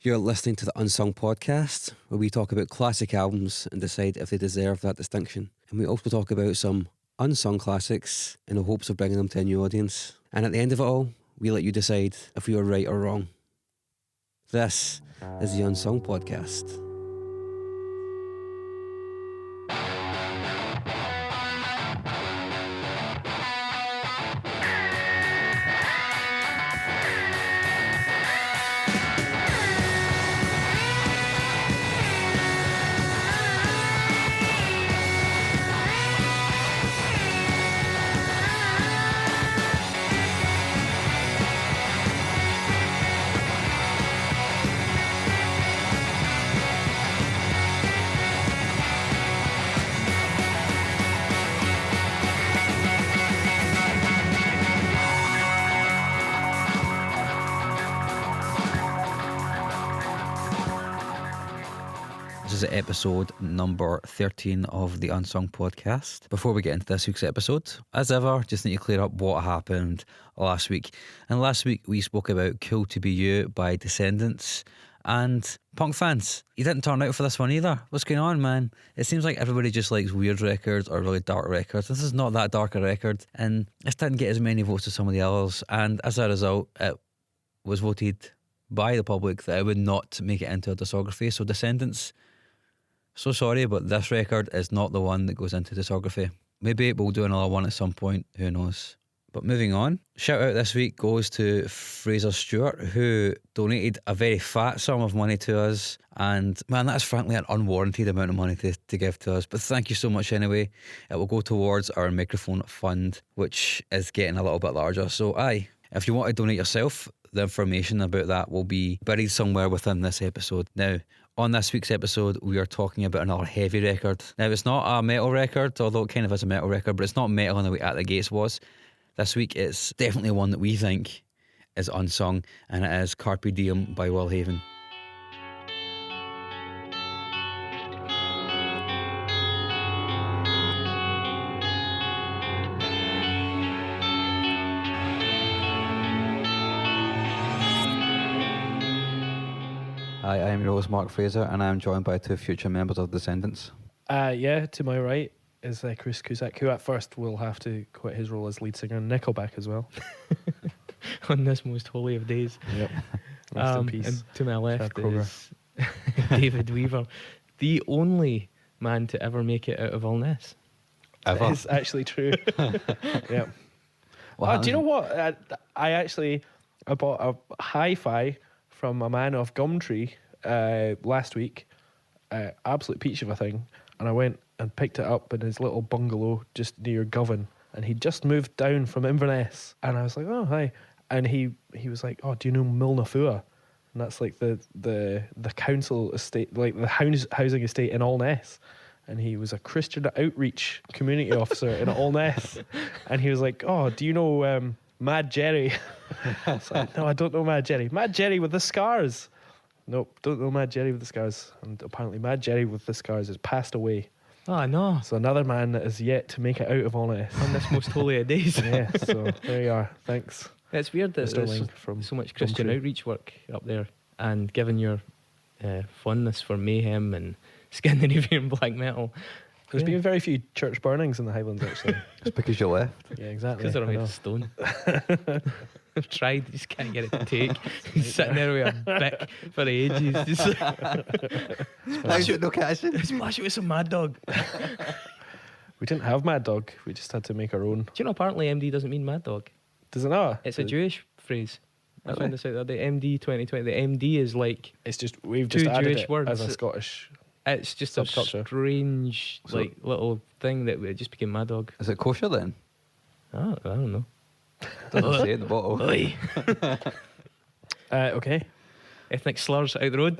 You're listening to the Unsung Podcast, where we talk about classic albums and decide if they deserve that distinction. And we also talk about some unsung classics in the hopes of bringing them to a new audience. And at the end of it all, we let you decide if we were right or wrong. This is the Unsung Podcast. This is episode number 13 of the Unsung Podcast. Before we get into this week's episode, as ever, just need to clear up what happened last week. And last week we spoke about Cool to Be You by Descendants. And punk fans, you didn't turn out for this one either. What's going on, man? It seems like everybody just likes weird records or really dark records. This is not that dark a record, and this didn't get as many votes as some of the others. And as a result, it was voted by the public that it would not make it into a discography. So Descendants, so sorry, but this record is not the one that goes into discography. Maybe we'll do another one at some point, who knows. But moving on, shout out this week goes to Fraser Stewart, who donated a very fat sum of money to us. And man, that's frankly an unwarranted amount of money to give to us. But thank you so much anyway. It will go towards our microphone fund, which is getting a little bit larger. So if you want to donate yourself, the information about that will be buried somewhere within this episode. Now, on this week's episode, we are talking about another heavy record. Now, it's not a metal record, although it kind of is a metal record, but it's not metal in the way At the Gates was. This week, it's definitely one that we think is unsung, and it is Carpe Diem by Will Haven. Hi, I am your host Mark Fraser, and I am joined by two future members of Descendants. To my right is Chris Cusack, who at first will have to quit his role as lead singer in Nickelback as well. On this most holy of days. Yep. Rest in peace. And to my left Chad is David Weaver, the only man to ever make it out of illness. Ever? It's actually true. Yep. Do you know what? I bought a hi-fi from a man off Gumtree last week. Absolute peach of a thing. And I went and picked it up in his little bungalow just near Govan. And he'd just moved down from Inverness. And I was like, oh, hi. And he was like, oh, do you know Milnafua? And that's like the council estate, like the housing estate in Allness. And he was a Christian outreach community officer in Allness. And he was like, oh, do you know Mad Jerry? I was like, no, I don't know Mad Jerry. Mad Jerry with the scars. Nope, don't know Mad Jerry with the scars. And apparently Mad Jerry with the scars has passed away. Oh, no. So another man that is yet to make it out of Allness. On this most holy of days. Yeah, so there you are. Thanks. It's weird that Mr. there's Ling from so much Christian Gumtree. outreach work up there. And given your fondness for mayhem and Scandinavian black metal, There's been very few church burnings in the Highlands, actually. It's because you left. Yeah, exactly. because they're I made know. of stone. I've tried, just can't get it to take. He's sitting there with a bic for ages. Just How's it no catching? splash it with some Mad Dog. We didn't have Mad Dog. We just had to make our own. Do you know apparently MD doesn't mean Mad Dog? Does it not? It's a Jewish phrase. Really? I found this out the MD 2020. The MD is like, It's just we've Two just added Jewish it words. as a Scottish. it's just Subculture. a strange So- like little thing that it just became Mad Dog. Is it kosher then? Oh, I don't know. Doesn't say it in the bottle. Oi. Okay. Ethnic slurs out the road.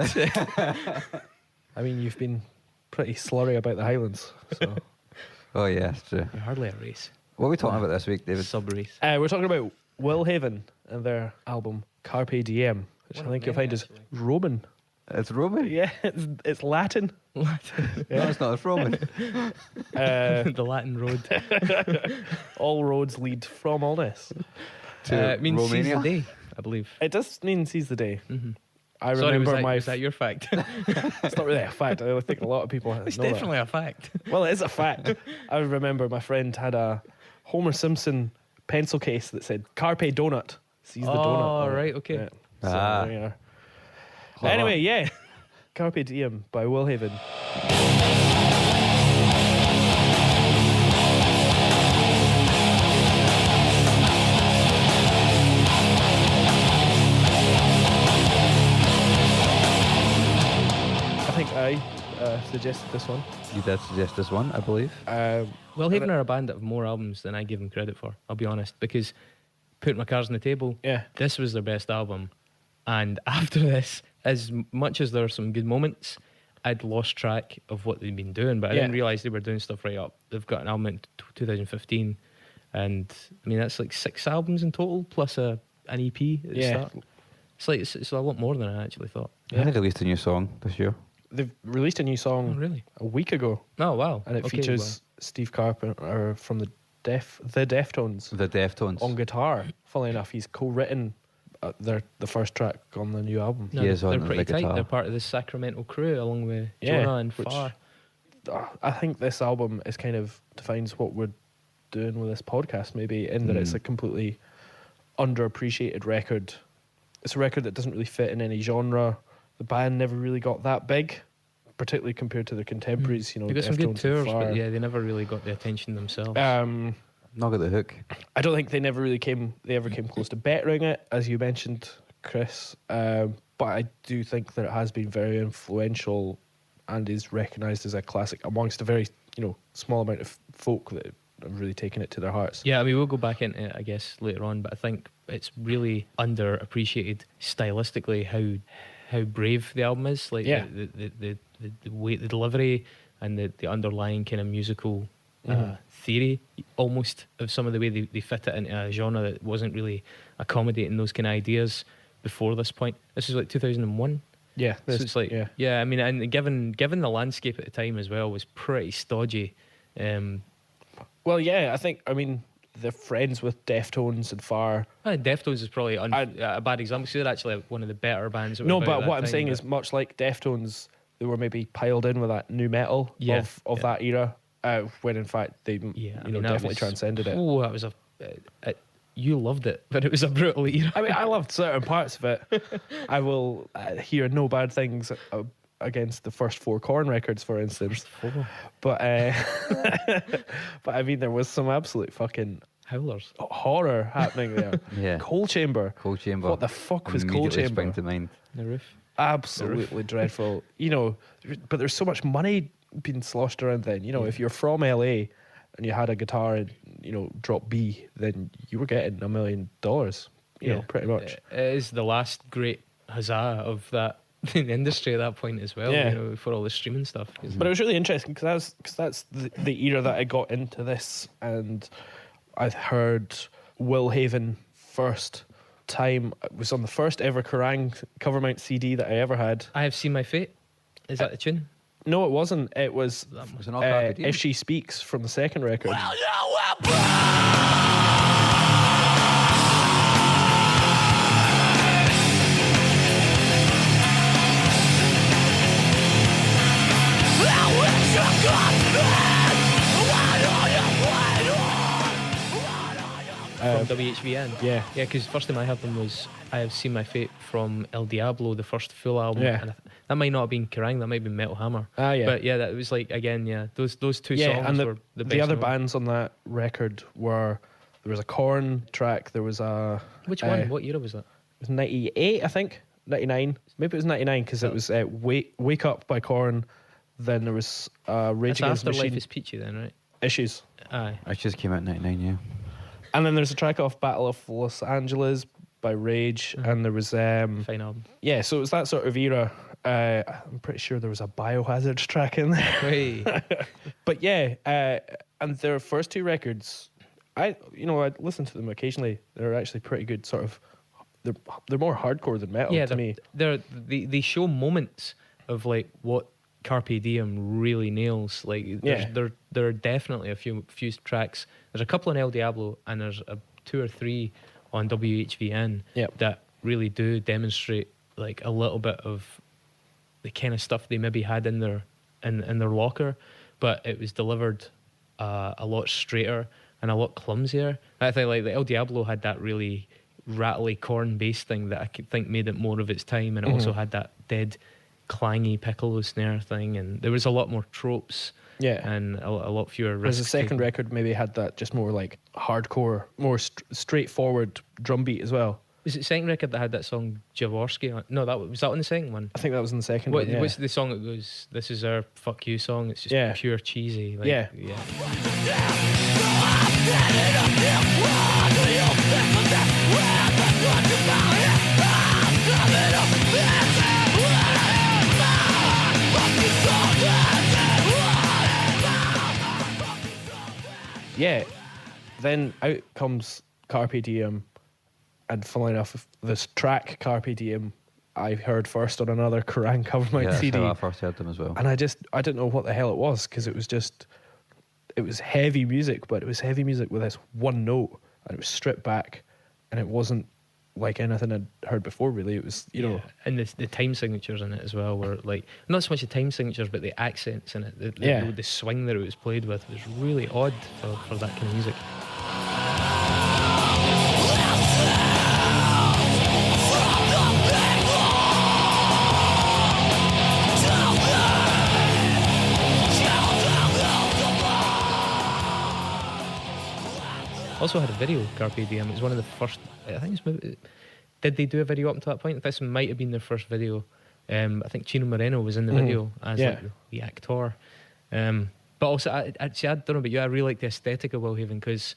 I mean, you've been pretty slurry about the Highlands. So Oh yeah, it's true. You're hardly a race. What are we talking about this week, David? Sub race. we're talking about Will Haven and their album Carpe Diem, which One I of think you'll many, find is actually. Roman. It's Roman. Yeah, it's Latin. Latin. No, it's not. It's Roman. The Latin road. All roads lead from Allness. To It means seize Romania. the day, I believe. It does mean seize the day. Mm-hmm. I Sorry, remember was that your fact? It's not really a fact. I think a lot of people It's know definitely a fact. that. Well, it is a fact. I remember my friend had a Homer Simpson pencil case that said Carpe Donut. Seize the donut. Oh, right, okay. Yeah. So, Ah. there you are. Clever. Anyway, yeah. Carpe Diem by Will Haven. I think I suggested this one. You did suggest this one, I believe. Will Haven are a band that have more albums than I give them credit for, I'll be honest, because putting my cards on the table, Yeah. this was their best album. And after this, as much as there are some good moments, I'd lost track of what they'd been doing, but I didn't realise they were doing stuff right up. They've got an album in 2015, and I mean, that's like 6 albums in total, plus an EP at the start. It's like, it's a lot more than I actually thought. Yeah. They released a new song this year. They've released a new song Oh, really? a week ago, Oh, wow. and it Okay, features Steve Carpenter from the Deftones The Deftones. on guitar. Funnily enough, he's co-written the first track on the new album. No, He is they're on pretty the tight. guitar. They're part of the Sacramento crew, along with Yeah, Jonah and which- Far. I think this album is kind of defines what we're doing with this podcast, maybe, in that it's a completely underappreciated record. It's a record that doesn't really fit in any genre. The band never really got that big, particularly compared to their contemporaries. You know, They got some good Deftones and tours, Far. but yeah, they never really got the attention themselves. Not got the hook. I don't think they ever came close to bettering it, as you mentioned, Chris. But I do think that it has been very influential and is recognised as a classic amongst a very, small amount of folk that have really taken it to their hearts. Yeah, I mean, we'll go back into it, I guess, later on, but I think it's really underappreciated stylistically how brave the album is. Like, Yeah. the way, the delivery, and the underlying kind of musical theory, almost, of some of the way they fit it into a genre that wasn't really accommodating those kind of ideas before this point. This was like 2001. Yeah, So it's like, yeah, I mean, and given the landscape at the time as well was pretty stodgy. Well, yeah, I mean, they're friends with Deftones and Far. Deftones is probably a bad example. So they're actually one of the better bands. That were No, about but at that what I'm time, saying but- is, much like Deftones, they were maybe piled in with that new metal of that era, when in fact they definitely transcended it. Oh, that was you loved it, but it was a brutal era. I mean, I loved certain parts of it. I will hear no bad things against the first 4 Korn records, for instance. But but I mean, there was some absolute fucking Howlers. horror happening there. Yeah. Coal Chamber. Coal Chamber. What the fuck was Coal Immediately Chamber? sprang to mind. The Roof. Absolutely dreadful. But there's so much money being sloshed around then. If you're from LA and you had a guitar and, drop B, then you were getting $1 million, pretty much. It is the last great huzzah of that industry at that point as well, Yeah. for all the streaming stuff. But it was really interesting because that's the era that I got into this, and I heard Will Haven first time. It was on the first ever Kerrang cover mount CD that I ever had. I Have Seen My Fate. Is that the tune? No, it wasn't. It was Was it not Carpe Diem? If She Speaks from the second record. From WHVN. Yeah. Yeah, because first time I heard them was I Have Seen My Fate from El Diablo, the first full album. Yeah. And that might not have been Kerrang, that might have been Metal Hammer. Yeah. But yeah, that was like, again, those two songs and were the best. the other in the world. bands on that record were, there was a Korn track, there was a... Which one? What year was that? It was 98, I think. 99. Maybe it was 99 because it was Wake Up by Korn. Then there was Rage It's Against the after Life Machine. is Peachy then, right? Issues. Aye. It just came out in 99, yeah. And then there's a track off Battle of Los Angeles by Rage. And there was... Fine album. Yeah, so it was that sort of era. I'm pretty sure there was a Biohazard track in there. Hey. But yeah, and their first 2 records, I listen to them occasionally. They're actually pretty good. Sort of, they're more hardcore than metal to me. They show moments of like what Carpe Diem really nails. Like there are definitely a few tracks. There's a couple on El Diablo and there's 2 or 3 on WHVN Yep. that really do demonstrate like a little bit of the kind of stuff they maybe had in their locker, but it was delivered a lot straighter and a lot clumsier. I think like the El Diablo had that really rattly corn bass thing that I could think made it more of its time, and it also had that dead clangy piccolo snare thing, and there was a lot more tropes. Yeah, and a lot fewer risks. Whereas the second record maybe had that just more like hardcore, more straightforward drum beat as well. Was it the second record that had that song Jaworski on? No, was that on the second one? I think that was in the second one. Yeah. What's the song that goes, "This is our fuck you" song? It's just pure cheesy. Like, yeah. Yeah, then out comes Carpe Diem, and funnily enough, this track Carpe Diem I heard first on another Kerrang cover my CD. Yeah, I first heard them as well. And I didn't know what the hell it was, because it was heavy music, but it was heavy music with this one note, and it was stripped back, and it wasn't like anything I'd heard before, really. It was, you know. And the time signatures in it as well were like, not so much the time signatures, but the accents in it. The swing that it was played with was really odd for that kind of music. Also had a video, Carpe Diem. It was one of the first, I think it's maybe, did they do a video up until that point? This might have been their first video. I think Chino Moreno was in the video as like the actor. But also, I don't know about you, I really like the aesthetic of Wellhaven, because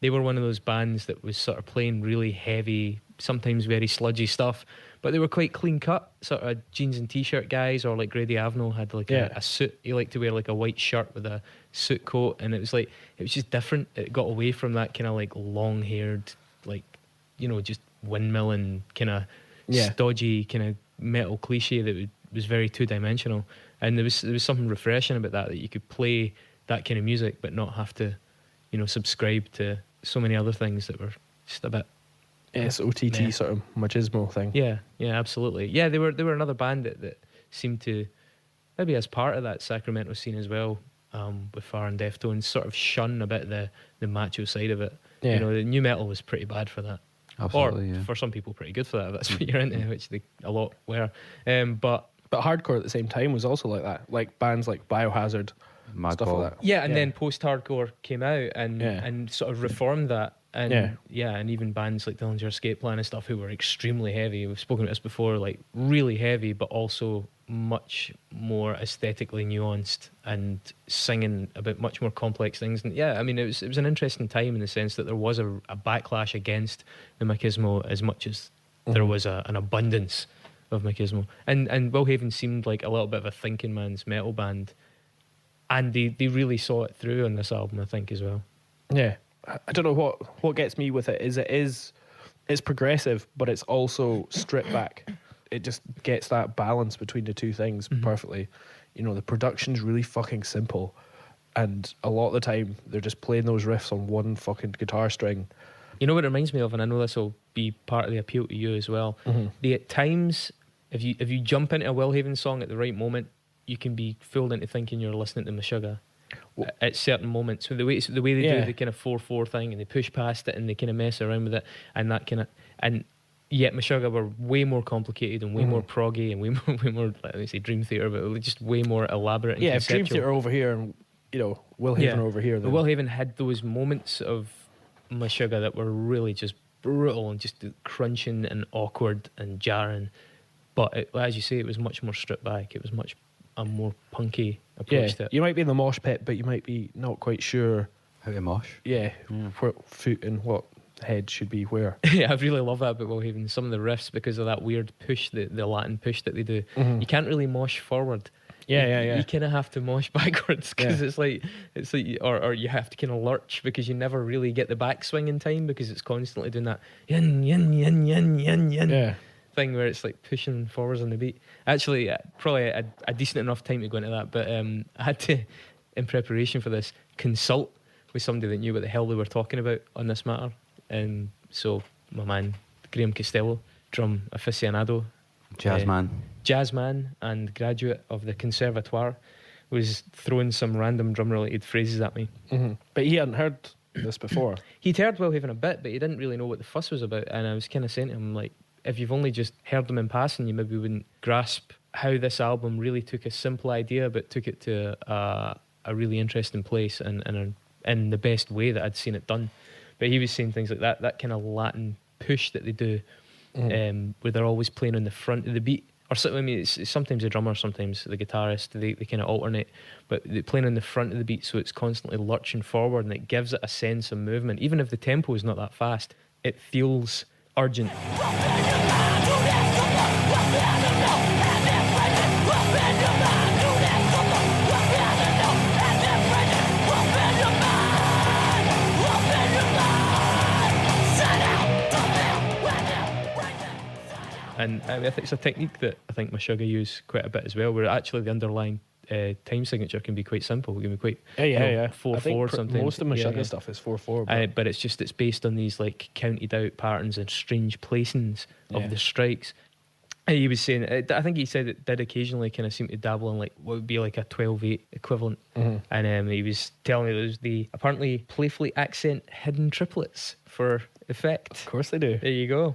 they were one of those bands that was sort of playing really heavy, sometimes very sludgy stuff, but they were quite clean cut, sort of jeans and t-shirt guys, or like Grady Avenel had like a suit. He liked to wear like a white shirt with a suit coat, and it was just different. It got away from that kind of like long-haired, like, you know, just windmilling kind of stodgy kind of metal cliche that was very two-dimensional. And there was something refreshing about that you could play that kind of music but not have to, you know, subscribe to so many other things that were just a bit SOTT sort of machismo thing. Yeah, absolutely. Yeah, they were another band that seemed to, maybe as part of that Sacramento scene as well, with Far and Deftones, sort of shun a bit the macho side of it. Yeah. You know, the new metal was pretty bad for that. Absolutely, or for some people pretty good for that, if that's what you're into, which they a lot were. But hardcore at the same time was also like that, like bands like Biohazard, stuff like that. Yeah, and then post-hardcore came out and sort of reformed that. And and even bands like Dillinger Escape Plan and stuff, who were extremely heavy. We've spoken about this before, like really heavy, but also much more aesthetically nuanced and singing about much more complex things. And yeah, I mean, it was an interesting time in the sense that there was a backlash against the machismo as much as there was an abundance of machismo. And Wellhaven seemed like a little bit of a thinking man's metal band, and they really saw it through on this album, I think, as well. Yeah. I don't know what gets me with it is it's progressive, but it's also stripped back. It just gets that balance between the two things perfectly. You know, the production's really fucking simple, and a lot of the time they're just playing those riffs on one fucking guitar string. You know what it reminds me of, and I know this will be part of the appeal to you as well. At times, if you jump into a Wellhaven song at the right moment, you can be fooled into thinking you're listening to Meshuggah. At certain moments, so the way they do the kind of 4/4 thing, and they push past it and they kind of mess around with it, and that kind of, and yet Meshuggah were way more complicated and way more proggy and way more, let me say Dream Theater, but just way more elaborate. And if Dream Theater over here and, you know, Wellhaven over here. But Wellhaven had those moments of Meshuggah that were really just brutal and just crunching and awkward and jarring. But as you say, it was much more stripped back. It was much a more punky approach to it. You might be in the mosh pit, but you might be not quite sure how to mosh. What foot and what head should be where. Yeah, I really love that about Wellhaven. Some of the riffs, because of that weird push, the Latin push that they do, you can't really mosh forward. You kind of have to mosh backwards, because it's like or you have to kind of lurch, because you never really get the backswing in time, because it's constantly doing that yin yin yin yin yin yin thing where it's like pushing forwards on the beat. Actually, probably a decent enough time to go into that, but I had to, in preparation for this, consult with somebody that knew what the hell they were talking about on this matter. And so my man Graham Costello, drum aficionado, Jazzman and graduate of the Conservatoire, was throwing some random drum-related phrases at me. Mm-hmm. But he hadn't heard this before. He'd heard Wellhaven a bit, but he didn't really know what the fuss was about. And I was kind of saying to him, like, if you've only just heard them in passing, you maybe wouldn't grasp how this album really took a simple idea but took it to a really interesting place and in the best way that I'd seen it done. But he was saying things like that kind of Latin push that they do, where they're always playing on the front of the beat. Or I mean, it's sometimes the drummer, sometimes the guitarist. They kind of alternate, but they're playing on the front of the beat, so it's constantly lurching forward, and it gives it a sense of movement. Even if the tempo is not that fast, it feels urgent. And I think it's a technique that I think Meshuggah use quite a bit as well, where actually the underlying time signature can be quite simple. It can be quite 4/4 sometimes. Most of Meshuggah stuff is 4/4. But it's based on these like counted out patterns and strange placings of the strikes. He was saying, I think he said it did occasionally kind of seem to dabble in like what would be like a 12/8 equivalent. And he was telling me there's the apparently playfully accent hidden triplets for effect. Of course they do. There you go.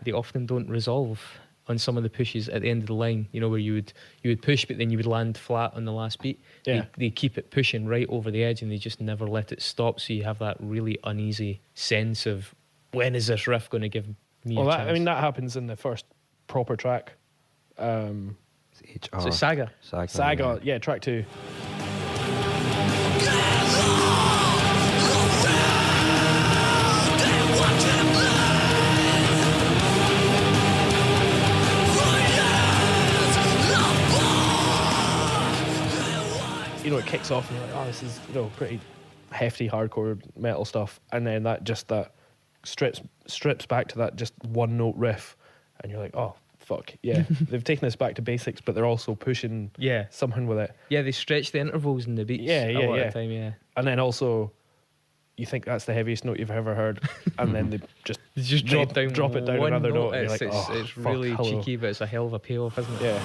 They often don't resolve on some of the pushes at the end of the line, you know, where you would push but then you would land flat on the last beat. They keep it pushing right over the edge and they just never let it stop, so you have that really uneasy sense of when is this riff going to give me a chance. I mean that happens in the first proper track. So Saga, yeah, track 2. You know, it kicks off and you're like, oh, this is, you know, pretty hefty hardcore metal stuff, and then that strips back to that just one note riff, and you're like, oh fuck yeah. They've taken this back to basics, but they're also pushing something with it. They stretch the intervals in the beats a lot of the time. And then also you think that's the heaviest note you've ever heard, and then they just drop it down another note, and you're like, it's really cheeky, but it's a hell of a payoff, isn't it? Yeah.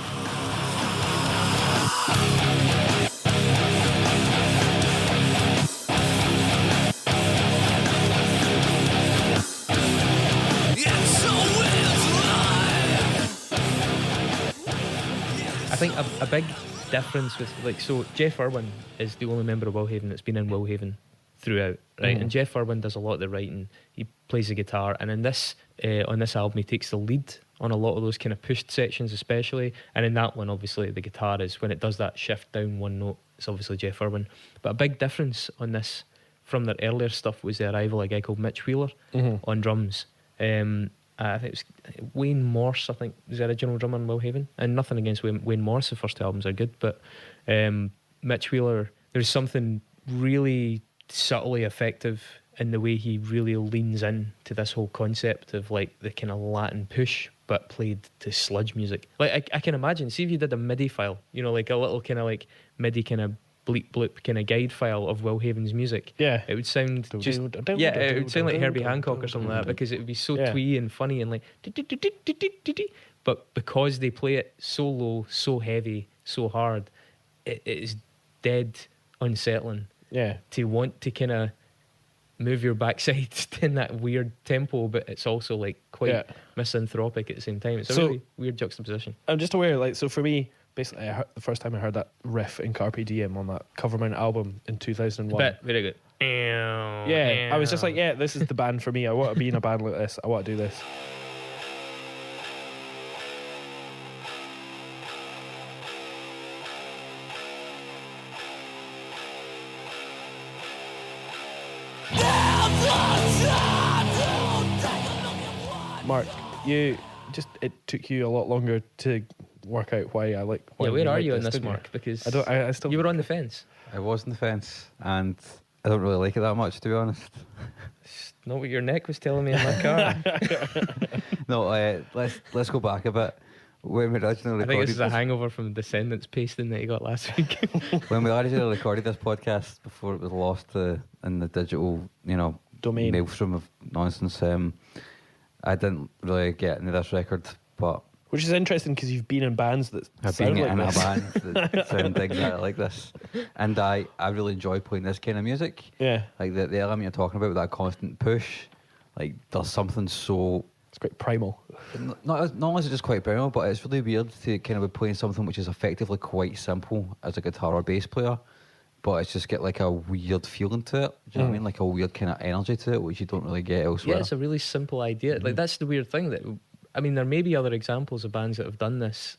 I think a big difference with, like, so Jeff Irwin is the only member of Wellhaven that's been in Wellhaven throughout, right? And Jeff Irwin does a lot of the writing. He plays the guitar, and in this on this album he takes the lead on a lot of those kind of pushed sections especially, and in that one obviously the guitar is, when it does that shift down one note, it's obviously Jeff Irwin. But a big difference on this from their earlier stuff was the arrival of a guy called Mitch Wheeler on drums. I think it was Wayne Morse, I think, was the original drummer in Wellhaven. And nothing against Wayne Morse, the first two albums are good, but Mitch Wheeler, there's something really subtly effective in the way he really leans in to this whole concept of like the kind of Latin push, but played to sludge music. Like I can imagine, see if you did a MIDI file, you know, like a little kind of like MIDI kind of bleep bloop kind of guide file of Wellhaven's music. Yeah, it would sound just it would sound like Herbie Hancock or something like that, because it would be so twee and funny and like, but because they play it so low, so heavy, so hard, it is dead unsettling. Yeah, to want to kind of move your backside in that weird tempo, but it's also like quite misanthropic at the same time. It's a really weird juxtaposition. I'm just aware, like, so for me, basically, the first time I heard that riff in Carpe Diem on that Covermount album in 2001. Very good. I was just like, this is the band for me. I want to be in a band like this. I want to do this. Mark, it took you a lot longer to work out why I like. Where are you on this, Mark? Because I still. You were on the fence. I was on the fence, and I don't really like it that much, to be honest. It's not what your neck was telling me in my car. No, let's go back a bit. When we originally recorded, I think this is a hangover from Descendants pasting that you got last week. When we originally recorded this podcast, before it was lost in the digital, domain, maelstrom of nonsense, I didn't really get into this record But which is interesting because you've been in bands that I've sound been like in this. a band that sound exactly like this, and I really enjoy playing this kind of music. Yeah, Like the element you're talking about with that constant push, like there's something so it's quite primal. not only is it just quite primal, but it's really weird to kind of be playing something which is effectively quite simple as a guitar or bass player, but it's just get like a weird feeling to it. Do you know what I mean? Like a weird kind of energy to it, which you don't really get elsewhere. Yeah, it's a really simple idea. Like that's the weird thing. That I mean, there may be other examples of bands that have done this.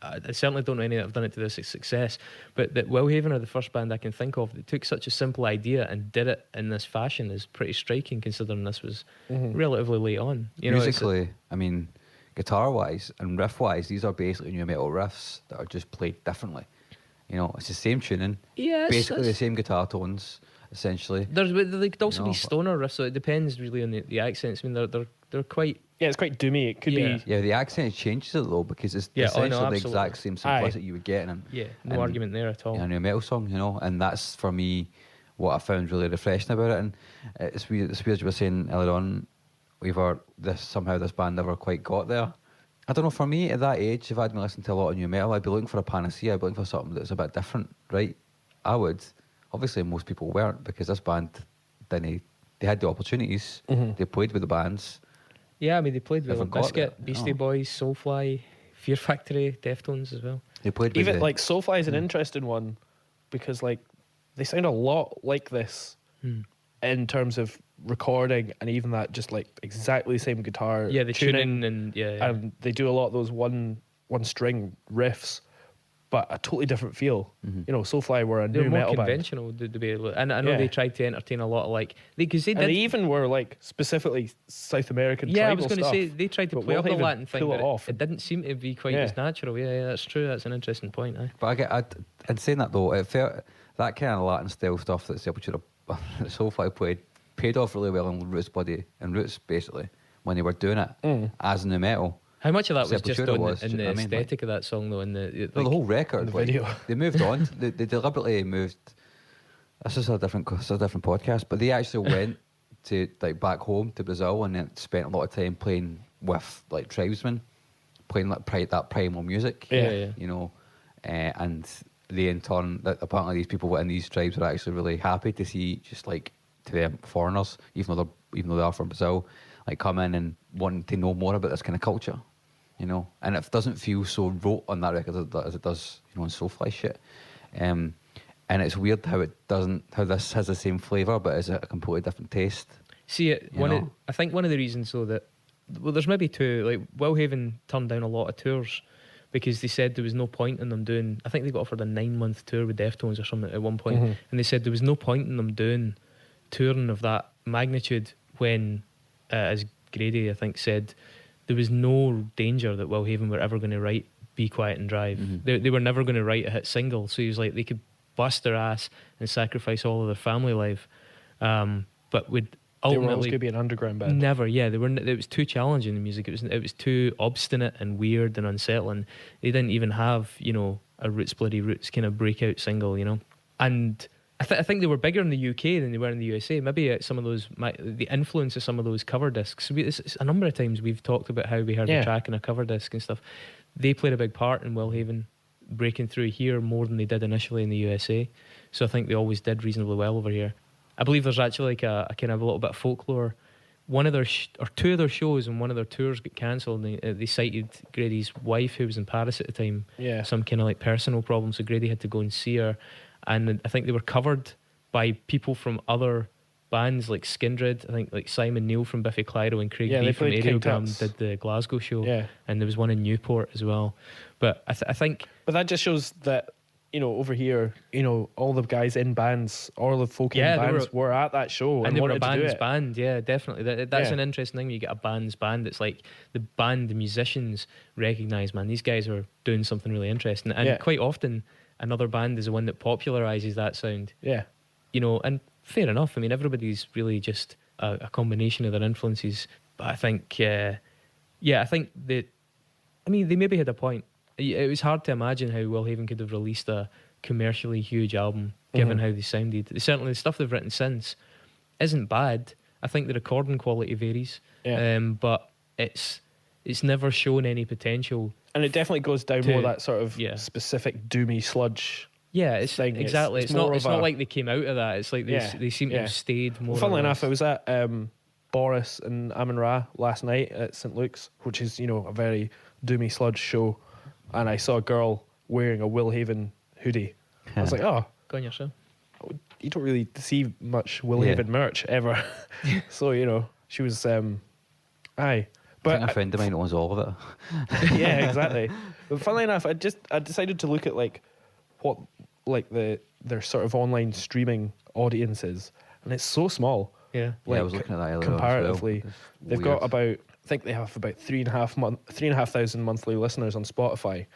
I certainly don't know any that have done it to this success, but that Wellhaven are the first band I can think of that took such a simple idea and did it in this fashion is pretty striking, considering this was relatively late on. You know, musically, I mean, guitar-wise and riff-wise, these are basically new metal riffs that are just played differently. You know, it's the same tuning, basically the same guitar tones, essentially. They could also be stoner riffs, so it depends really on the accents. I mean, they're quite... Yeah, it's quite doomy. It could be... Yeah, the accent changes it though, because it's essentially the exact same simplicity you would get in no argument there at all. In a new metal song, you know, and that's for me what I found really refreshing about it. And it's weird you were saying earlier on, somehow this band never quite got there. I don't know, for me at that age, if I'd been listening to a lot of new metal, I'd be looking for a panacea, I'd be looking for something that's a bit different, right? I would. Obviously most people weren't, because this band they had the opportunities, they played with the bands. Yeah, I mean, they played with Biscuit, that, Beastie Boys, Soulfly, Fear Factory, Deftones as well. They played even like Soulfly is an interesting one, because like they sound a lot like this in terms of recording, and even that just like exactly the same guitar. Yeah, the tuning and and they do a lot of those one string riffs, but a totally different feel. You know, Soulfly were a new metal band. They're more conventional, and I know they tried to entertain a lot of like they even were like specifically South American. Yeah, I was going to say they tried to play up the Latin thing, but it didn't seem to be quite as natural. Yeah, that's true. That's an interesting point. But in saying that though, it felt that kind of Latin style stuff that Sepultura Soulfly paid off really well in Roots Body and Roots basically when they were doing it as new metal. How much of that was just in the aesthetic like, of that song, though? In the whole record, the video. They moved on. They deliberately moved. This is a different podcast, but they actually went to like back home to Brazil and then spent a lot of time playing with like tribesmen, playing like that primal music. Yeah. You know, and they in turn, apparently these people in these tribes were actually really happy to see just like to them foreigners, even though they are from Brazil, like come in and wanting to know more about this kind of culture. You know, and it doesn't feel so rote on that record as it does, you know, on Soulfly shit. And it's weird how this has the same flavour but is a completely different taste. See, I think one of the reasons though that there's maybe two. Like Wellhaven turned down a lot of tours because they said there was no point in them doing. I think they got offered a 9-month tour with Deftones or something at one point, and they said there was no point in them doing touring of that magnitude when, as Grady I think said, there was no danger that Wellhaven were ever going to write Be Quiet and Drive. They were never going to write a hit single, so he was like, they could bust their ass and sacrifice all of their family life, but would ultimately... They were always going to be an underground band. Never, yeah. They were. It was too challenging, the music. It was too obstinate and weird and unsettling. They didn't even have, you know, a Roots Bloody Roots kind of breakout single, you know. And I think they were bigger in the UK than they were in the USA. Maybe some of those, the influence of some of those cover discs. A number of times we've talked about how we heard a track in a cover disc and stuff. They played a big part in Wellhaven breaking through here more than they did initially in the USA. So I think they always did reasonably well over here. I believe there's actually like a kind of a little bit of folklore. One of their or two of their shows and one of their tours got cancelled. And they cited Grady's wife, who was in Paris at the time, some kind of like personal problem. So Grady had to go and see her. And I think they were covered by people from other bands like Skindred. I think like Simon Neil from Biffy Clyro and Craig B from Aerogram did the Glasgow show. Yeah. And there was one in Newport as well. But I think... But that just shows that, you know, over here, you know, all the guys in bands, all the folk in bands were at that show. And they were a band's band, yeah, definitely. That's an interesting thing when you get a band's band. It's like the musicians recognise, man, these guys are doing something really interesting. And quite often... another band is the one that popularises that sound. Yeah. You know, and fair enough. I mean, everybody's really just a combination of their influences. But I think, I think that, I mean, they maybe had a point. It was hard to imagine how Wellhaven could have released a commercially huge album, given how they sounded. Certainly the stuff they've written since isn't bad. I think the recording quality varies. Yeah. But it's never shown any potential. And it definitely goes down more that sort of yeah. specific doomy sludge. Yeah, it's thing. exactly. It's not like they came out of that. It's like they seem to have stayed more. Funnily enough, I was at Boris and Amun Ra last night at St Luke's, which is, you know, a very doomy sludge show, and I saw a girl wearing a Will Haven hoodie. I was like, oh, go on yourself. You don't really see much Will Haven merch ever. So, you know, she was aye. But I think a friend of mine owns all of it. Yeah, exactly. But funnily enough, I decided to look at like what like their sort of online streaming audience is, and it's so small. Yeah, like, I was looking at that earlier. Comparatively, well. they've got about, I think they have about 3,500 monthly listeners on Spotify.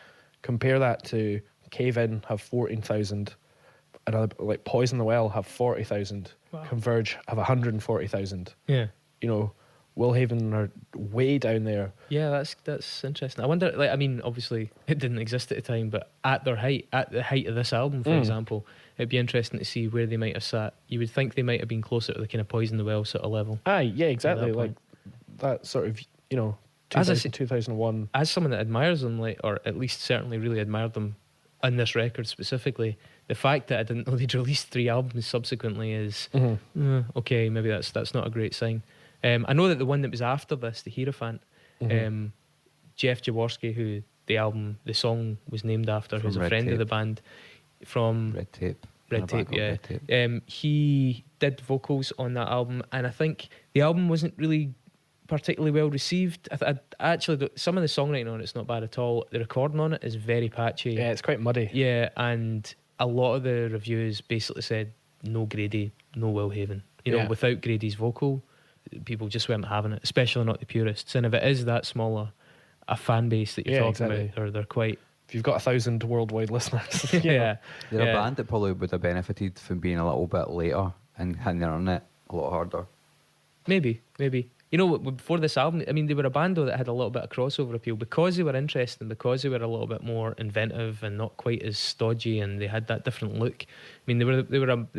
Compare that to Cave In have 14,000, and like Poison the Well have 40,000. Wow. Converge have 140,000. Yeah, you know, Will Haven are way down there. Yeah, that's interesting. I wonder, like, I mean, obviously it didn't exist at the time, but at the height of this album, for example, it'd be interesting to see where they might have sat. You would think they might have been closer to the kind of Poison the Well sort of level. Aye, yeah, exactly. Like that sort of, you know, 2001. As someone that admires them, like, or at least certainly really admired them on this record specifically, the fact that I didn't know they'd released 3 albums subsequently is okay. Maybe that's not a great sign. I know that the one that was after this, the Hierophant, Jeff Jaworski, who the song was named after, who's a friend of the band from Red Tape. Red Tape. He did vocals on that album, and I think the album wasn't really particularly well received. Actually, some of the songwriting on it's not bad at all. The recording on it is very patchy. Yeah, it's quite muddy. Yeah, and a lot of the reviews basically said no Grady, no Will Haven. You know, without Grady's vocal, people just weren't having it, especially not the purists. And if it is that smaller a fan base that you're talking about, or they're quite... If you've got 1,000 worldwide listeners. They're a band that probably would have benefited from being a little bit later and hitting their net a lot harder. Maybe. You know, before this album, I mean, they were a band though that had a little bit of crossover appeal because they were interesting, because they were a little bit more inventive and not quite as stodgy, and they had that different look. I mean, they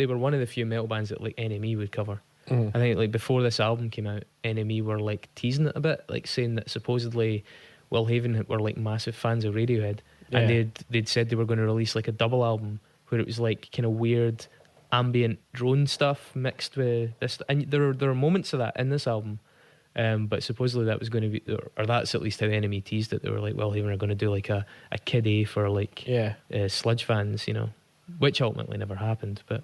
were one of the few metal bands that like NME would cover. I think like before this album came out, NME were like teasing it a bit, like saying that supposedly Will Haven were like massive fans of Radiohead, and they'd said they were going to release like a double album where it was like kind of weird ambient drone stuff mixed with this, and there are moments of that in this album. But supposedly that was going to be, or that's at least how NME teased it. They were like, well, Haven are going to do like a Kid A for like sludge fans, you know, which ultimately never happened. But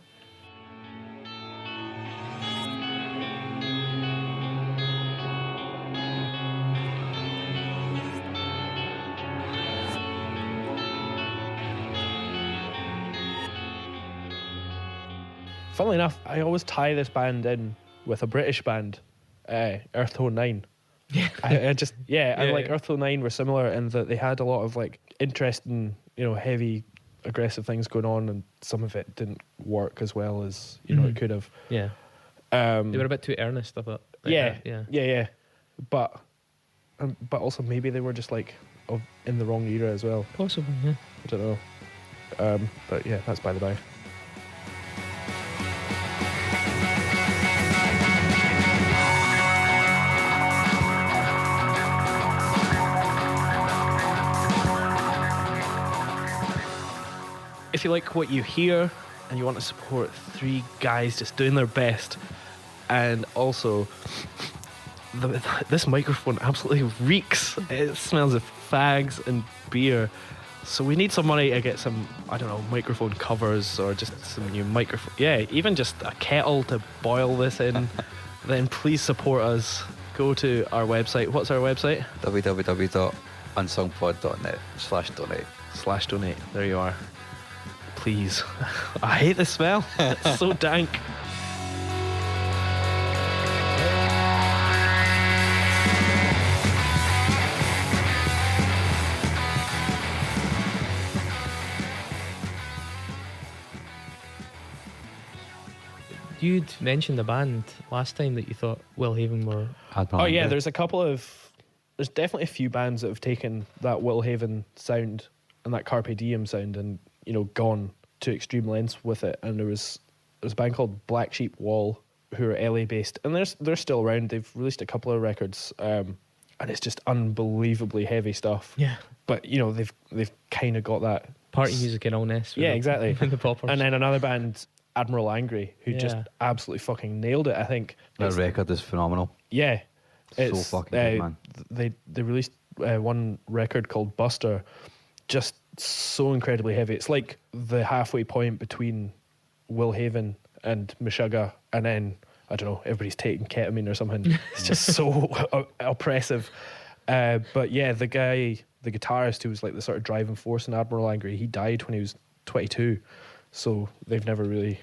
funnily enough, I always tie this band in with a British band, Earth Tone 9. I like Earth Tone 9 were similar in that they had a lot of like interesting, you know, heavy, aggressive things going on, and some of it didn't work as well as you know it could have. Yeah, they were a bit too earnest, I thought. Like But also maybe they were just like in the wrong era as well. Possibly, yeah. I don't know. But yeah, that's by the by. If you like what you hear and you want to support 3 guys just doing their best, and also this microphone absolutely reeks. It smells of fags and beer. So we need some money to get some, I don't know, microphone covers or just some new microphone. Yeah, even just a kettle to boil this in. Then please support us. Go to our website. What's our website? www.unsungpod.net/donate. There you are. Please. I hate the smell. It's so dank. You'd mentioned the band last time that you thought Will Haven were... Oh yeah, there's definitely a few bands that have taken that Will Haven sound and that Carpe Diem sound and, you know, gone to extreme lengths with it. And there was a band called Black Sheep Wall who are LA based, and they're still around. They've released a couple of records. and it's just unbelievably heavy stuff. Yeah. But you know, they've kind of got that Party music and all this. Yeah, exactly. The poppers. And then another band, Admiral Angry, who just Yeah. absolutely fucking nailed it. I think That record is phenomenal. Yeah, So fucking good, man. They released one record called Buster, just so incredibly heavy. It's like the halfway point between Will Haven and Meshuggah, and then I don't know, everybody's taking ketamine or something. It's just so oppressive. But yeah, the guitarist who was like the sort of driving force in Admiral Angry, he died when he was 22, so they've never really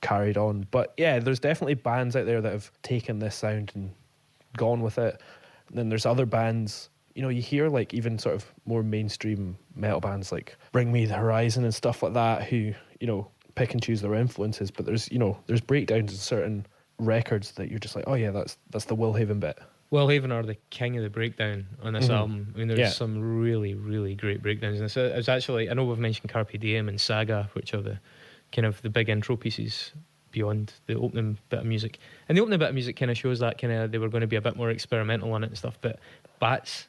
carried on. But yeah, there's definitely bands out there that have taken this sound and gone with it. And then there's other bands, you know, you hear like even sort of more mainstream metal bands like Bring Me the Horizon and stuff like that, who, you know, pick and choose their influences. But there's, you know, there's breakdowns in certain records that you're just like, oh yeah, that's the Will Haven bit. Will Haven are the king of the breakdown on this album. I mean, there's some really, really great breakdowns. And so it was actually, I know we've mentioned Carpe Diem and Saga, which are the kind of the big intro pieces beyond the opening bit of music. And the opening bit of music kind of shows that kind of they were going to be a bit more experimental on it and stuff. But Bats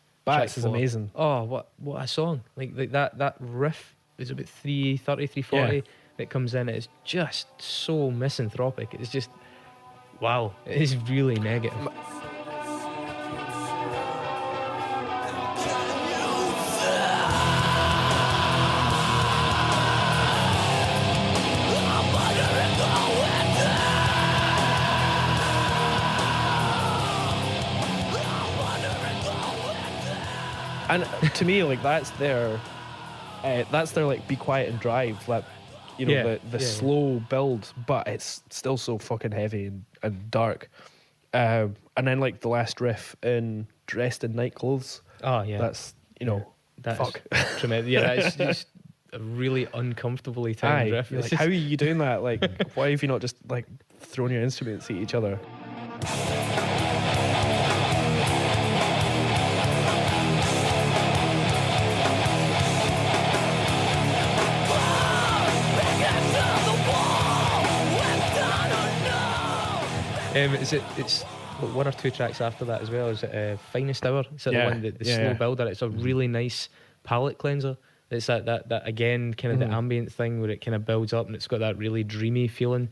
is amazing. Oh, what a song! Like that riff is about 330, 340 that comes in. It's just so misanthropic. It's just wow. It is really negative. And to me, like that's their like Be Quiet and Drive. That, you know, the slow build, but it's still so fucking heavy and dark. And then like the last riff in Dressed in Night Clothes. Oh yeah, that's, you know, that's tremendous. Yeah, that's just a really uncomfortably timed riff. Like, how are you doing that? Like, why have you not just like thrown your instruments at each other? It's one or two tracks after that as well. Is it Finest Hour? It's the one, the slow builder. It's a really nice palate cleanser. It's that again kind of the ambient thing where it kind of builds up and it's got that really dreamy feeling,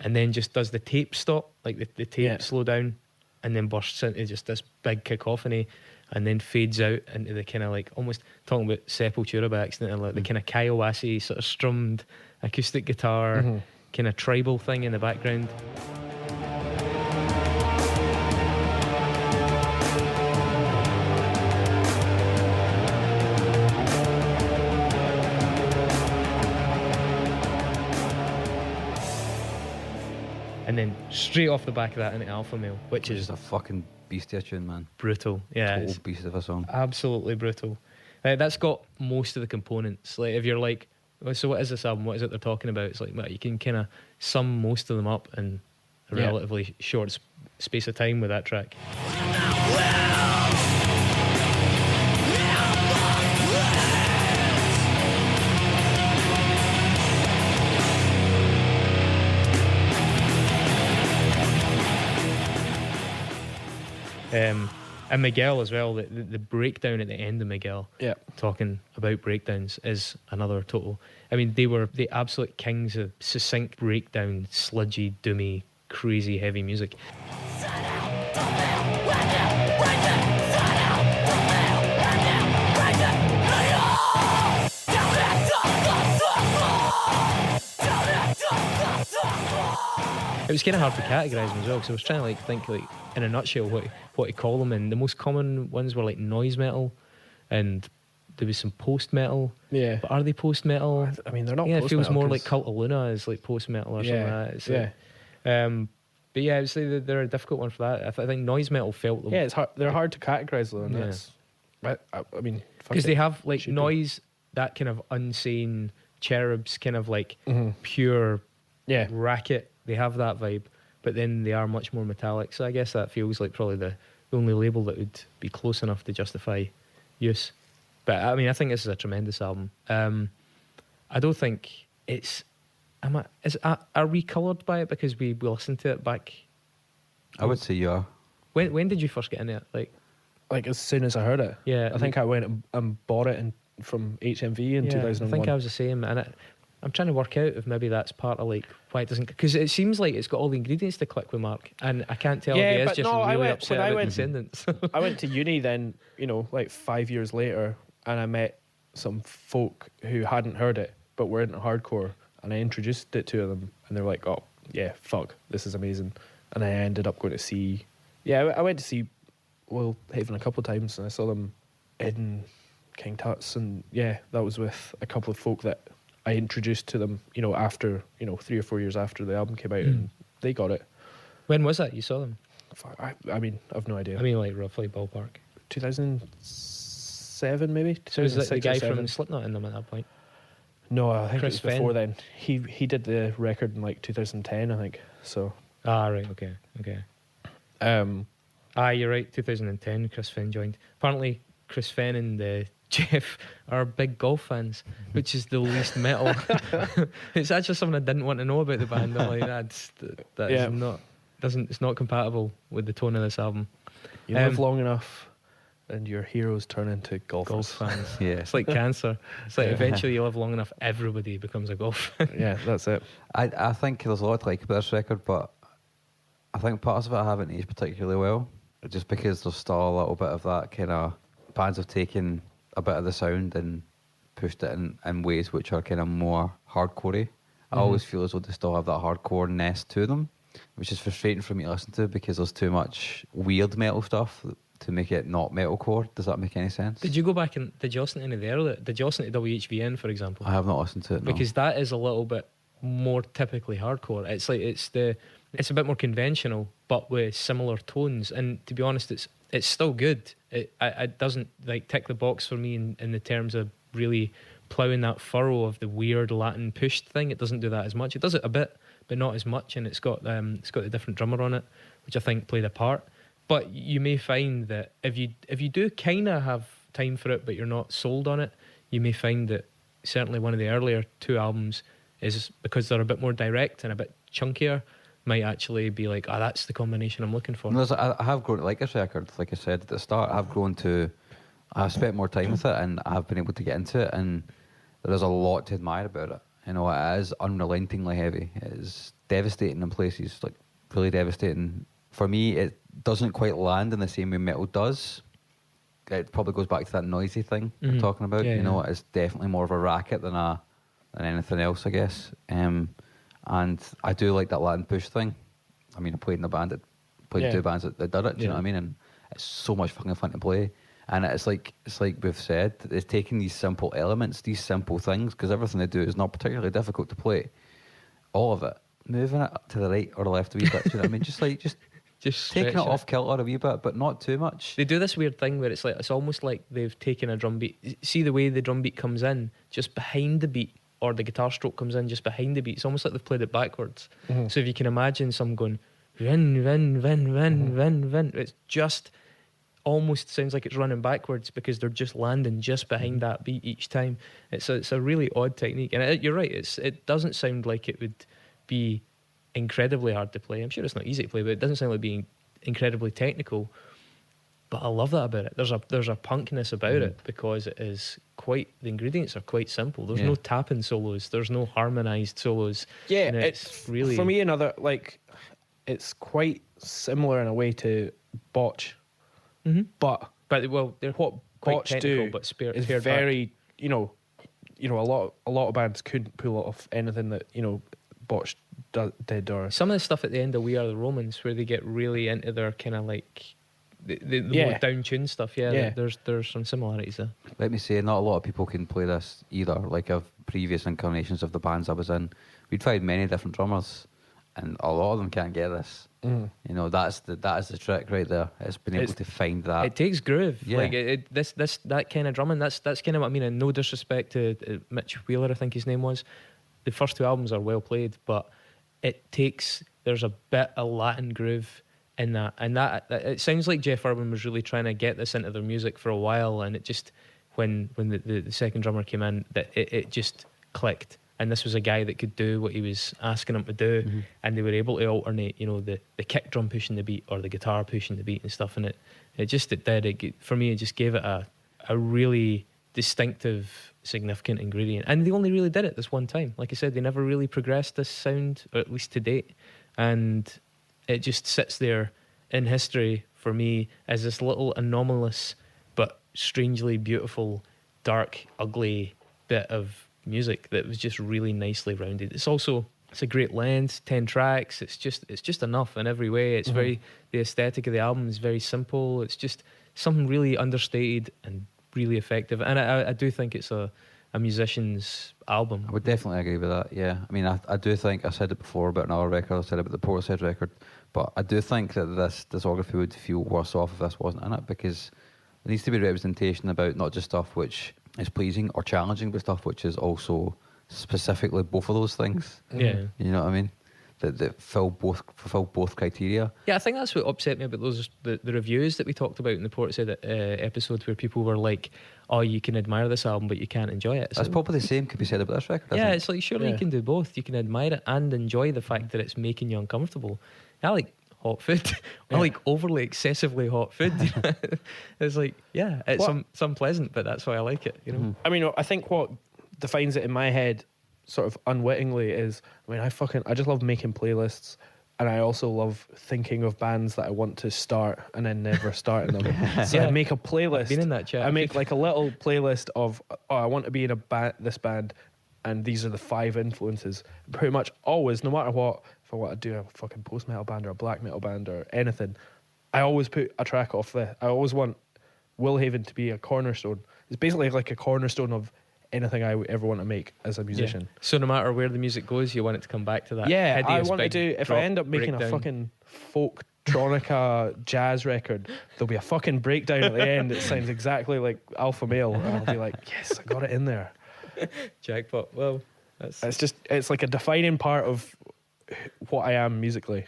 and then just does the tape stop, like the tape slow down, and then bursts into just this big cacophony, and then fades out into the kind of like almost talking about Sepultura by accident, and like the kind of Kaiowasi sort of strummed acoustic guitar kind of tribal thing in the background. And then straight off the back of that into Alpha Male, which is a fucking beast of a tune, man. Brutal. Yeah, total beast of a song. Absolutely brutal. That's got most of the components. Like if you're like, so what is this album? What is it they're talking about? It's like, well, you can kind of sum most of them up in a relatively short space of time with that track. And Miguel as well, the breakdown at the end of Miguel, talking about breakdowns, is another total. I mean, they were the absolute kings of succinct breakdown, sludgy, doomy, crazy heavy music. It was kind of hard to categorise them as well, because I was trying to like think like in a nutshell what to call them, and the most common ones were like noise metal, and there was some post metal. Yeah, but are they post metal? I mean, they're not. Yeah, it feels more cause... like Cult of Luna is like post metal or something like that. But yeah, I would say that they're a difficult one for that. I think noise metal felt them. Yeah, it's hard. They're hard to categorise though, and that's. I mean, because they have like noise, that kind of unsane cherubs, kind of like pure racket. They have that vibe, but then they are much more metallic. So I guess that feels like probably the only label that would be close enough to justify use. But I mean, I think this is a tremendous album. I don't think it's. Are we coloured by it because we listened to it back? I would say you are. When did you first get into it? Like, like as soon as I heard it. Yeah, I think I went and bought it from HMV in 2001. I think I was the same, and I'm trying to work out if maybe that's part of like why it doesn't, because it seems like it's got all the ingredients to click with Mark, and I can't tell if he is just really upset about descendants. I went to uni then, like 5 years later, and I met some folk who hadn't heard it but were into hardcore, and I introduced it to them, and they were like, "Oh yeah, fuck, this is amazing." And I ended up going to see. Yeah, I went to see Will Haven a couple of times, and I saw them in King Tut's, and yeah, that was with a couple of folk that I introduced to them, after 3 or 4 years after the album came out, and they got it. When was that you saw them? I mean, I've no idea. I mean, like roughly ballpark. 2007 maybe. So was that the guy from Slipknot in them at that point? No, I think Chris it was before Fenn. then. He did the record in like 2010, I think. So. Right, okay. You're right. 2010, Chris Fenn joined. Apparently, Chris Fenn and Jeff are big golf fans, which is the least metal. It's actually something I didn't want to know about the band. I'm like, it's not compatible with the tone of this album. You live long enough, and your heroes turn into golfers. Golf fans. Yeah. It's like cancer. It's like eventually you live long enough, everybody becomes a golf fan. Yeah, that's it. I think there's a lot to like about this record, but I think parts of it haven't aged particularly well, just because there's still a little bit of that kind of, bands have taken a bit of the sound and pushed it in ways which are kind of more hardcore-y. I always feel as though they still have that hardcore-ness to them, which is frustrating for me to listen to because there's too much weird metal stuff to make it not metalcore. Does that make any sense? Did you go back and did you listen to any of the earlier? Did you listen to WHVN, for example? I have not listened to it, no. Because that is a little bit more typically hardcore. It's like it's a bit more conventional, but with similar tones. And to be honest, it's still good. It doesn't like tick the box for me in the terms of really ploughing that furrow of the weird Latin pushed thing. It doesn't do that as much. It does it a bit, but not as much. And it's got the different drummer on it, which I think played a part. But you may find that if you do kind of have time for it, but you're not sold on it, you may find that certainly one of the earlier two albums is, because they're a bit more direct and a bit chunkier, might actually be like, that's the combination I'm looking for. No, I have grown to like this record. Like I said at the start, I've spent more time with it, and I've been able to get into it, and there is a lot to admire about it. It is unrelentingly heavy. It is devastating in places, like really devastating. For me, it doesn't quite land in the same way metal does. It probably goes back to that noisy thing we're talking about. Yeah. It's definitely more of a racket than anything else, I guess. And I do like that Latin push thing. I mean, I played in a band in two bands that did it. Do you know what I mean? And it's so much fucking fun to play. And it's like we've said, it's taking these simple elements, these simple things, because everything they do is not particularly difficult to play. All of it, moving it to the right or the left a wee bit. Do you know what I mean? Just taking it off kilter a wee bit, but not too much. They do this weird thing where it's almost like they've taken a drum beat. See the way the drum beat comes in just behind the beat, or the guitar stroke comes in just behind the beat. It's almost like they've played it backwards. So if you can imagine some going vin vin vin vin vin vin, it's just almost sounds like it's running backwards because they're just landing just behind that beat each time. It's a really odd technique, and you're right. It doesn't sound like it would be incredibly hard to play. I'm sure it's not easy to play, but it doesn't sound like being incredibly technical. But I love that about it. There's a punkness about it because it is the ingredients are quite simple. There's no tapping solos. There's no harmonized solos. Yeah, it's really, for me, it's quite similar in a way to Botch. But well, they're what quite Botch technical, do but is pared very back. A lot of bands couldn't pull off anything that Botch did, or some of the stuff at the end of We Are the Romans, where they get really into their kind of like the more down tuned stuff. There's some similarities there. Let me say, not a lot of people can play this either. Like of previous incarnations of the bands I was in, we'd tried many different drummers, and a lot of them can't get this. That is the trick right there. It's been able to find that. It takes groove. Yeah. Like that kind of drumming. That's kind of what I mean. And no disrespect to Mitch Wheeler, I think his name was. The first two albums are well played, but there's a bit of Latin groove in that, and that it sounds like Jeff Urban was really trying to get this into their music for a while, and it just when the second drummer came in, that it just clicked, and this was a guy that could do what he was asking him to do, and they were able to alternate, you know, the kick drum pushing the beat or the guitar pushing the beat and stuff, and for me, it just gave it a really distinctive, significant ingredient. And they only really did it this one time. Like I said, they never really progressed this sound, or at least to date, and it just sits there in history for me as this little anomalous but strangely beautiful, dark, ugly bit of music that was just really nicely rounded. It's a great length, 10 tracks. It's just enough in every way. It's the aesthetic of the album is very simple. It's just something really understated and really effective. And I do think it's a musician's album. I would definitely agree with that, yeah. I mean, I do think, I said it before about another record, I said about the Portishead record, but I do think that this discography would feel worse off if this wasn't in it, because there needs to be representation about not just stuff which is pleasing or challenging, but stuff which is also specifically both of those things. Yeah. You know what I mean? That fulfill both criteria. Yeah, I think that's what upset me about the reviews that we talked about in the Portishead episode, where people were like, oh, you can admire this album but you can't enjoy it. That's probably the same could be said about this record. Yeah, it's like, surely you can do both. You can admire it and enjoy the fact that it's making you uncomfortable. I like hot food. I like overly excessively hot food. It's like, yeah, it's some pleasant, but that's why I like it, you know. I mean, I think what defines it in my head sort of unwittingly is, I mean, I just love making playlists, and I also love thinking of bands that I want to start and then never starting them. So I make a playlist. I've been in that chat. I make like a little playlist of, I want to be in this band, and these are the 5 influences. Pretty much always, no matter what, if I want to do a fucking post-metal band or a black metal band or anything, I always put a track off there. I always want Willhaven to be a cornerstone. It's basically like a cornerstone of anything I would ever want to make as a musician. Yeah. So no matter where the music goes, you want it to come back to that. Yeah, I want to do, if I end up making a fucking folk tronica jazz record, there'll be a fucking breakdown at the end that sounds exactly like Alpha Male, and I'll be like, yes, I got it in there. Jackpot. Well, it's like a defining part of what I am musically,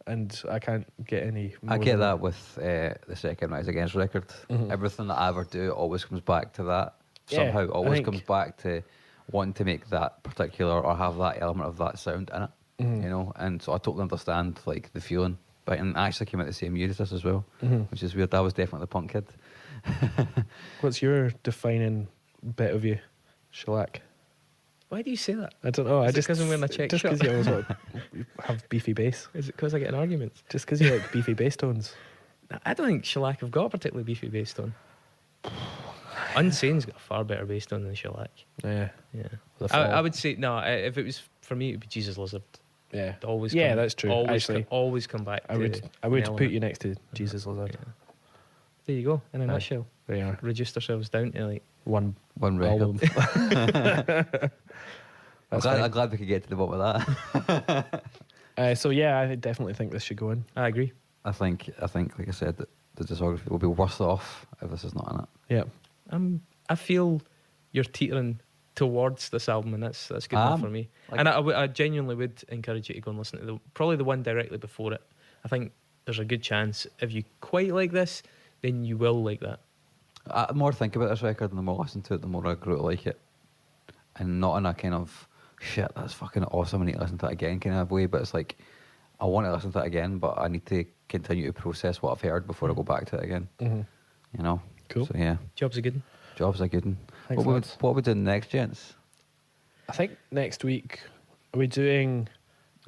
and I can't get any more. I get that with the second Rise Against record. Everything that I ever do always comes back to that. Somehow always comes back to wanting to make that particular or have that element of that sound in it, you know. And so I totally understand like the feeling, but and I actually came out the same year as this as well, which is weird. I was definitely the punk kid. What's your defining bit of you, Shellac? Why do you say that? I don't know. Is it because I'm wearing a check just shirt? because you always want to have beefy bass. Is it because I get in arguments? Just because you like beefy bass tones. I don't think Shellac have got a particularly beefy bass tone. Unsane's got a far better bass tone than Shellac. Yeah. I would say, no, if it was for me, it would be Jesus Lizard. Yeah. That's true. Always come back. I would put you next to Jesus Lizard. Yeah. There you go. In a nutshell. There you are. Reduced ourselves down to like one record. I'm glad we could get to the bottom of that. So yeah, I definitely think this should go in. I agree. I think, like I said, that the discography will be worse off if this is not in it. Yeah. I feel you're teetering towards this album, and that's good enough for me. Like, and I genuinely would encourage you to go and listen to probably the one directly before it. I think there's a good chance if you quite like this, then you will like that. The more I think about this record and the more I listen to it, the more I grow to like it. And not in a kind of, shit, that's fucking awesome, I need to listen to it again kind of way, but it's like, I want to listen to it again, but I need to continue to process what I've heard before I go back to it again. You know? Cool. So yeah. Job's a good one. Job's a good one. Thanks, what are we doing next, gents? I think next week, are we doing...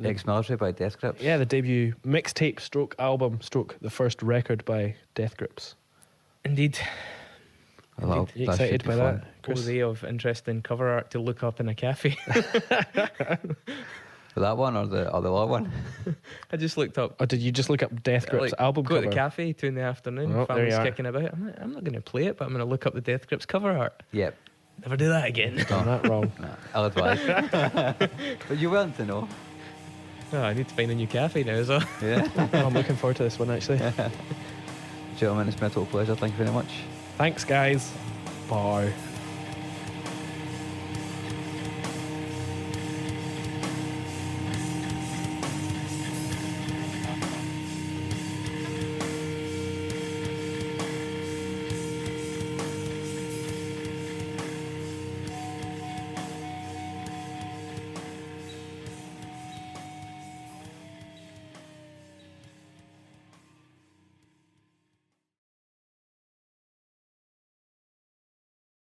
Ex-Military by Death Grips? Yeah, the debut mixtape stroke album stroke the first record by Death Grips. Indeed. Are you excited by that, Chris? Day of interesting cover art to look up in a cafe. That one or the other one? I just looked up. Or did you just look up Death Grips album go cover? Go to the cafe 2 PM. Oh, family's kicking about. I'm not going to play it, but I'm going to look up the Death Grips cover art. Yep. Never do that again. Done that wrong. Nah, I'll advise. But you want to know. Oh, I need to find a new cafe now as well. Yeah. I'm looking forward to this one actually. Gentlemen, it's been a total pleasure. Thank you very much. Thanks guys. Bye.